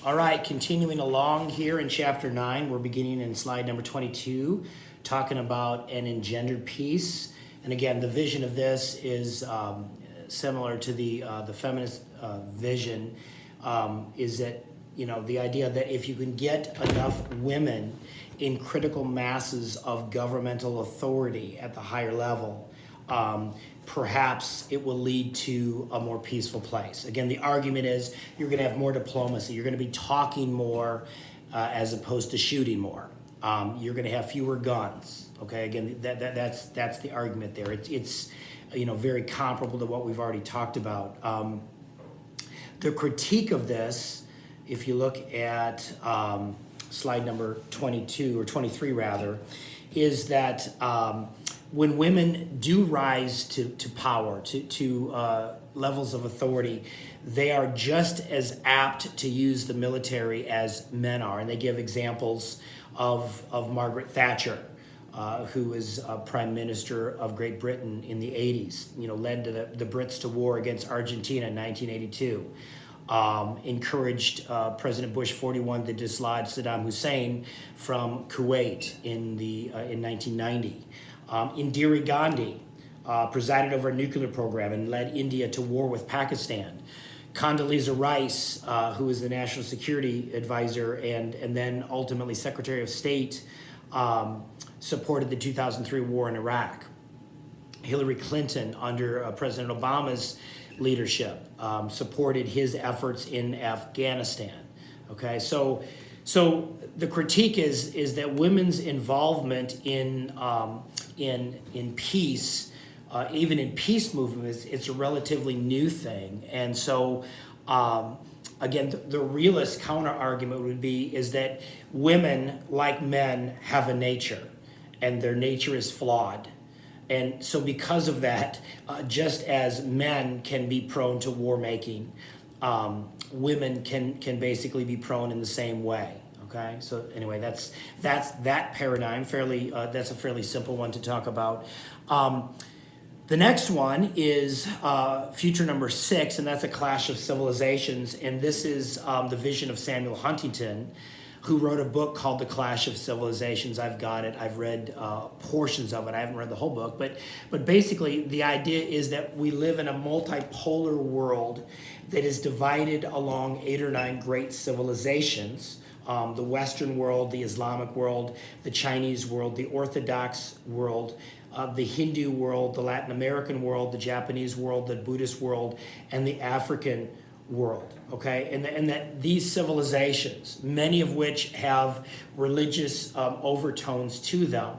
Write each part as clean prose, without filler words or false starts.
All right, continuing along here in chapter 9, we're beginning in slide number 22, talking about an engendered peace. And again, the vision of this is similar to the feminist vision, is that, the idea that if you can get enough women in critical masses of governmental authority at the higher level, perhaps it will lead to a more peaceful place. Again, the argument is you're going to have more diplomacy. You're going to be talking more as opposed to shooting more. You're going to have fewer guns. Okay, again, that's the argument there. It's very comparable to what we've already talked about. The critique of this, if you look at slide number 22 or 23 rather, is that when women do rise to power, to levels of authority, they are just as apt to use the military as men are. And they give examples of Margaret Thatcher, who was Prime Minister of Great Britain in the 80s, led the Brits to war against Argentina in 1982. Encouraged President Bush 41 to dislodge Saddam Hussein from Kuwait in 1990. Indira Gandhi presided over a nuclear program and led India to war with Pakistan. Condoleezza Rice, who was the National Security Advisor and then ultimately Secretary of State, supported the 2003 war in Iraq. Hillary Clinton, under President Obama's leadership, supported his efforts in Afghanistan. Okay, so the critique is that women's involvement in peace, even in peace movements, it's a relatively new thing. And so, again, the realist counter argument would be is that women, like men, have a nature, and their nature is flawed. And so because of that, just as men can be prone to war making, women can basically be prone in the same way. Okay, so anyway, that's that paradigm. That's a fairly simple one to talk about. The next one is future number 6, and that's a clash of civilizations. And this is the vision of Samuel Huntington, who wrote a book called The Clash of Civilizations. I've got it. I've read portions of it. I haven't read the whole book, but basically the idea is that we live in a multipolar world that is divided along 8 or 9 great civilizations. The Western world, the Islamic world, the Chinese world, the Orthodox world, the Hindu world, the Latin American world, the Japanese world, the Buddhist world, and the African world. Okay, and that these civilizations, many of which have religious overtones to them,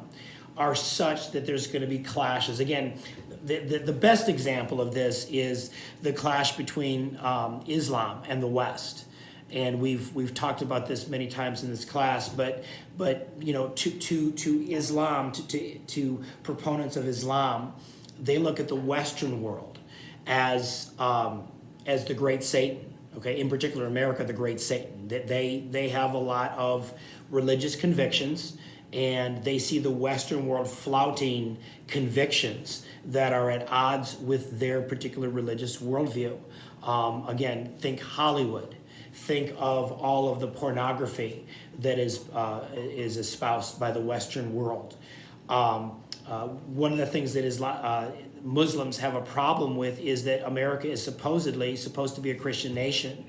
are such that there's going to be clashes. Again, the best example of this is the clash between Islam and the West. And we've talked about this many times in this class, but to Islam, to proponents of Islam, they look at the Western world as the great Satan. Okay, in particular, America, the great Satan. They have a lot of religious convictions, and they see the Western world flouting convictions that are at odds with their particular religious worldview. Again, think Hollywood. Think of all of the pornography that is espoused by the Western world. One of the things that Muslims have a problem with is that America is supposedly supposed to be a Christian nation.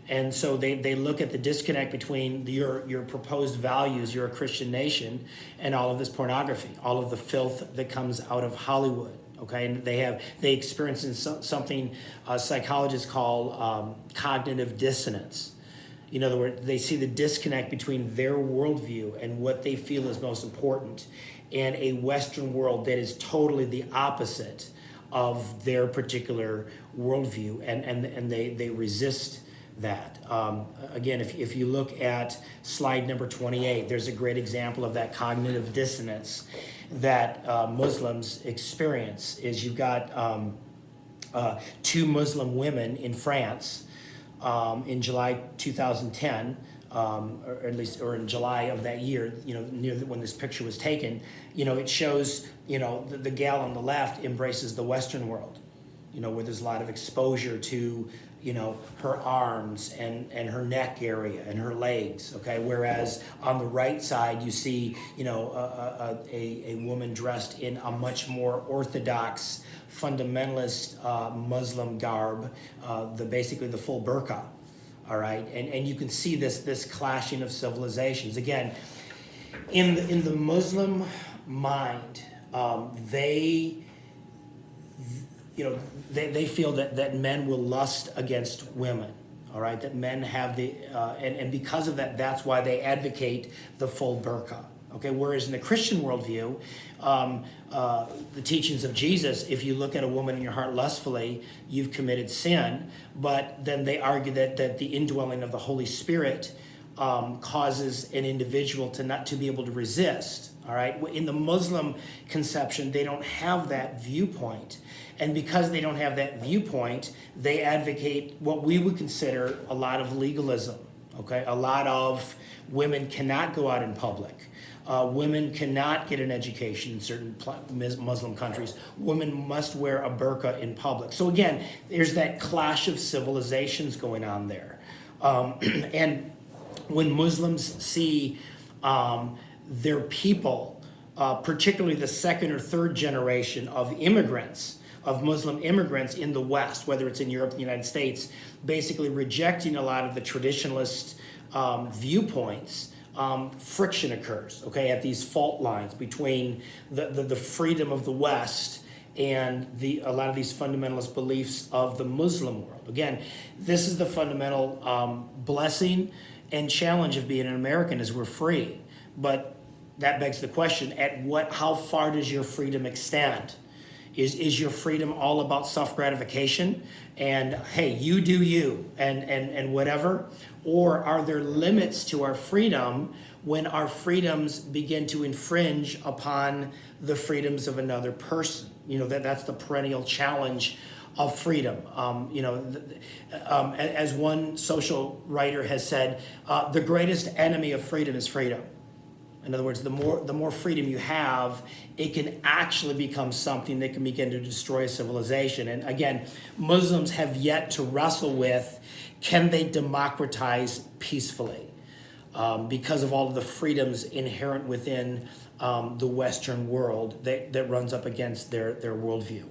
And so they look at the disconnect between your proposed values, you're a Christian nation, and all of this pornography, all of the filth that comes out of Hollywood. Okay, and they experience something psychologists call cognitive dissonance. In other words, they see the disconnect between their worldview and what they feel is most important, and a Western world that is totally the opposite of their particular worldview, and they resist that. Again, if you look at slide number 28, there's a great example of that cognitive dissonance that Muslims experience. Is you've got 2 Muslim women in France in July 2010, or in July of that year, near when this picture was taken. It shows, the gal on the left embraces the Western world, where there's a lot of exposure to her arms and her neck area and her legs, okay? Whereas on the right side, you see, a woman dressed in a much more orthodox, fundamentalist Muslim garb, basically the full burqa, all right? And you can see this clashing of civilizations. Again, in the Muslim mind, they feel that men will lust against women, all right? That men have and because of that, that's why they advocate the full burqa, okay? Whereas in the Christian worldview, the teachings of Jesus, if you look at a woman in your heart lustfully, you've committed sin. But then they argue that the indwelling of the Holy Spirit causes an individual to be able to resist, all right? In the Muslim conception, they don't have that viewpoint. And because they don't have that viewpoint, they advocate what we would consider a lot of legalism, okay? A lot of women cannot go out in public. Women cannot get an education in certain Muslim countries. Women must wear a burqa in public. So again, there's that clash of civilizations going on there. And when Muslims see their people, particularly the second or third generation of Muslim immigrants in the West, whether it's in Europe or the United States, basically rejecting a lot of the traditionalist viewpoints, friction occurs, okay, at these fault lines between the freedom of the West and a lot of these fundamentalist beliefs of the Muslim world. Again, this is the fundamental blessing and challenge of being an American, is we're free. But that begs the question, how far does your freedom extend? Is your freedom all about self-gratification and, hey, you do you and whatever? Or are there limits to our freedom when our freedoms begin to infringe upon the freedoms of another person? That's the perennial challenge of freedom. As one social writer has said, the greatest enemy of freedom is freedom. In other words, the more freedom you have, it can actually become something that can begin to destroy a civilization. And again, Muslims have yet to wrestle with, can they democratize peacefully? Because of all of the freedoms inherent within the Western world that runs up against their worldview.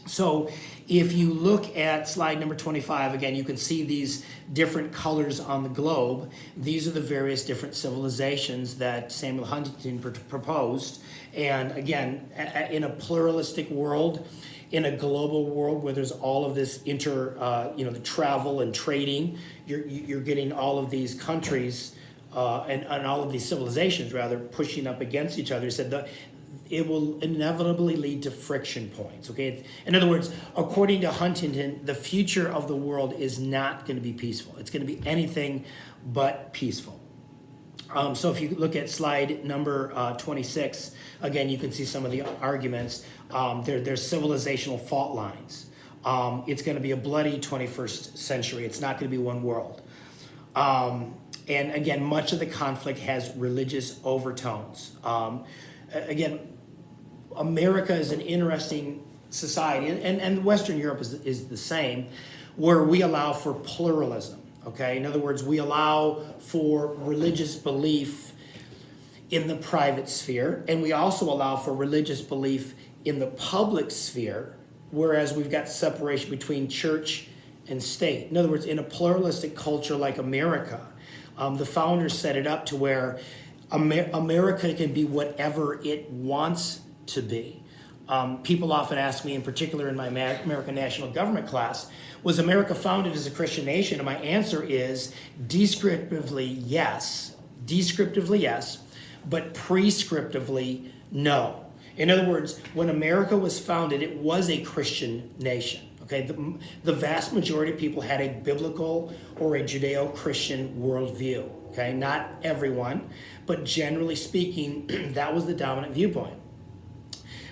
So if you look at slide number 25, again, you can see these different colors on the globe. These are the various different civilizations that Samuel Huntington proposed. And again, in a pluralistic world, in a global world where there's all of this the travel and trading, you're getting all of these countries and all of these civilizations, rather, pushing up against each other. He said it will inevitably lead to friction points, okay? In other words, according to Huntington, the future of the world is not going to be peaceful. It's going to be anything but peaceful. So if you look at slide number 26, again, you can see some of the arguments. There's civilizational fault lines. It's going to be a bloody 21st century. It's not going to be one world. And again, much of the conflict has religious overtones. Again, America is an interesting society, and Western Europe is the same, where we allow for pluralism, okay? In other words, we allow for religious belief in the private sphere, and we also allow for religious belief in the public sphere, whereas we've got separation between church and state. In other words, in a pluralistic culture like America, the founders set it up to where America can be whatever it wants to be. People often ask me, in particular in my American National Government class, was America founded as a Christian nation? And my answer is descriptively yes, but prescriptively no. In other words, when America was founded, it was a Christian nation. Okay, the vast majority of people had a biblical or a Judeo-Christian worldview. Okay, not everyone, but generally speaking, that was the dominant viewpoint.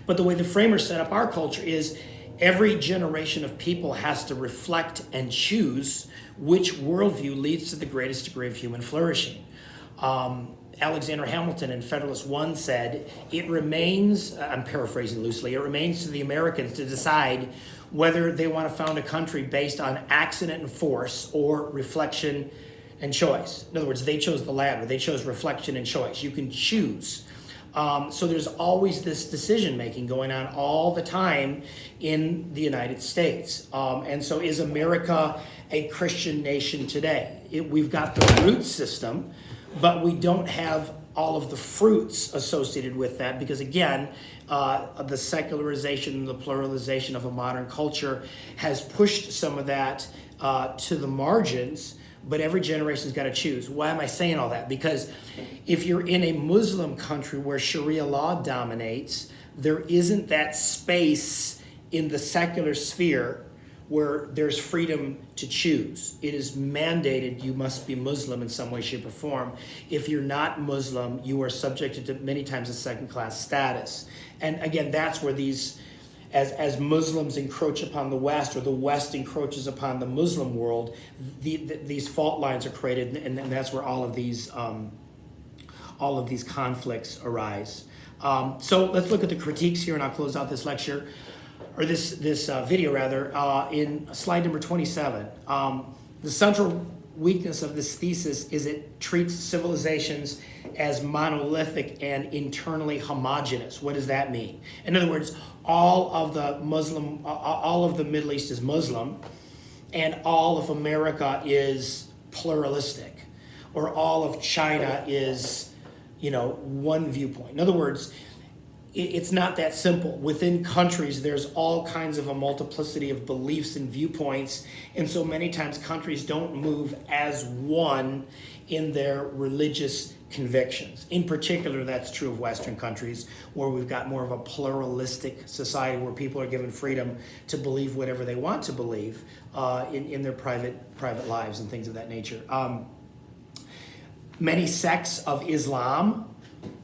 But the way the framers set up our culture is every generation of people has to reflect and choose which worldview leads to the greatest degree of human flourishing. Alexander Hamilton in Federalist One said, it remains, I'm paraphrasing loosely, it remains to the Americans to decide whether they want to found a country based on accident and force or reflection and choice. In other words, they chose the latter. They chose reflection and choice. You can choose. So there's always this decision making going on all the time in the United States. And so is America a Christian nation today? We've got the root system, but we don't have all of the fruits associated with that because, again, the secularization and the pluralization of a modern culture has pushed some of that to the margins. But every generation's got to choose. Why am I saying all that? Because if you're in a Muslim country where Sharia law dominates, there isn't that space in the secular sphere where there's freedom to choose. It is mandated you must be Muslim in some way, shape, or form. If you're not Muslim, you are subjected to many times a second-class status. And again, that's where these, as Muslims encroach upon the West, or the West encroaches upon the Muslim world, these fault lines are created, and that's where all of these conflicts arise. So let's look at the critiques here, and I'll close out this lecture, or this video rather, in slide number 27. The central weakness of this thesis is it treats civilizations as monolithic and internally homogenous. What does that mean? In other words, all of the Middle East is Muslim, and all of America is pluralistic, or all of China is, one viewpoint. In other words, it's not that simple. Within countries, there's all kinds of a multiplicity of beliefs and viewpoints, and so many times countries don't move as one in their religious convictions. In particular, that's true of Western countries, where we've got more of a pluralistic society where people are given freedom to believe whatever they want to believe in their private lives and things of that nature. Many sects of Islam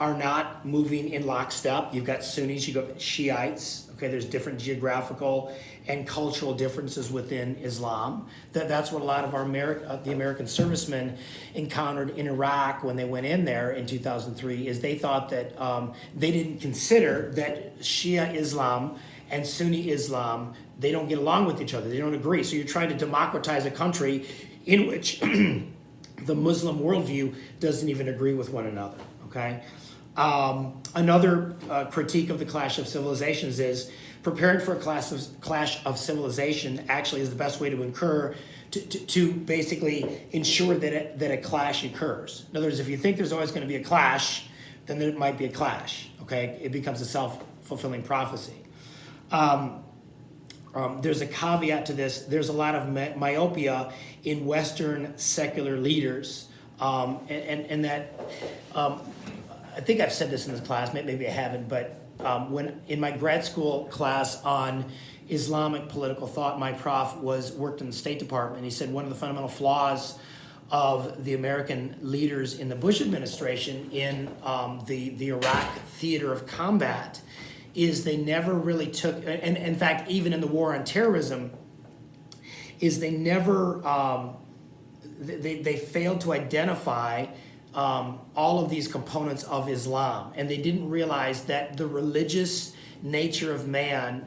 are not moving in lockstep. You've got Sunnis, you've got Shiites. Okay, there's different geographical and cultural differences within Islam. That's what a lot of our the American servicemen encountered in Iraq when they went in there in 2003, is they thought that they didn't consider that Shia Islam and Sunni Islam, they don't get along with each other. They don't agree. So you're trying to democratize a country in which the Muslim worldview doesn't even agree with one another. Okay. Another critique of the clash of civilizations is preparing for a clash of civilization actually is the best way to basically ensure that a clash occurs. In other words, if you think there's always going to be a clash, then there might be a clash. Okay, it becomes a self-fulfilling prophecy. There's a caveat to this. There's a lot of myopia in Western secular leaders, and that. I think I've said this in this class, maybe I haven't, but when in my grad school class on Islamic political thought, my prof worked in the State Department, and he said one of the fundamental flaws of the American leaders in the Bush administration in the Iraq theater of combat is they never really took, and in fact, even in the war on terrorism, is they never, they failed to identify all of these components of Islam, and they didn't realize that the religious nature of man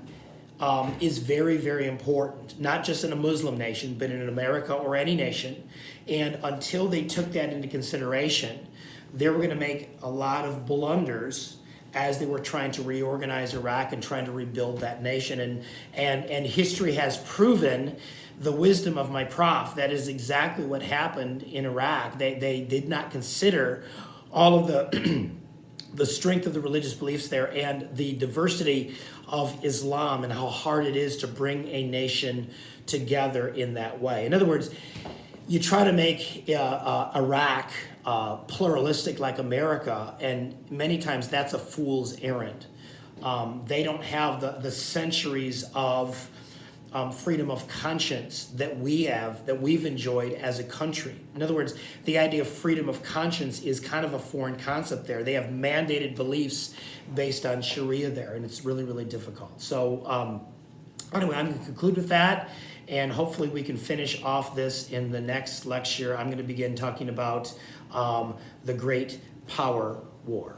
is very, very important, not just in a Muslim nation, but in America or any nation. And until they took that into consideration, they were going to make a lot of blunders as they were trying to reorganize Iraq and trying to rebuild that nation. And history has proven the wisdom of my prof. That is exactly what happened in Iraq. They did not consider all of the strength of the religious beliefs there and the diversity of Islam and how hard it is to bring a nation together in that way. In other words, you try to make Iraq pluralistic like America, and many times that's a fool's errand. They don't have the centuries of freedom of conscience that we have, that we've enjoyed as a country. In other words, the idea of freedom of conscience is kind of a foreign concept there. They have mandated beliefs based on Sharia there, and it's really, really difficult. So anyway, I'm going to conclude with that, and hopefully we can finish off this in the next lecture. I'm going to begin talking about the Great Power War.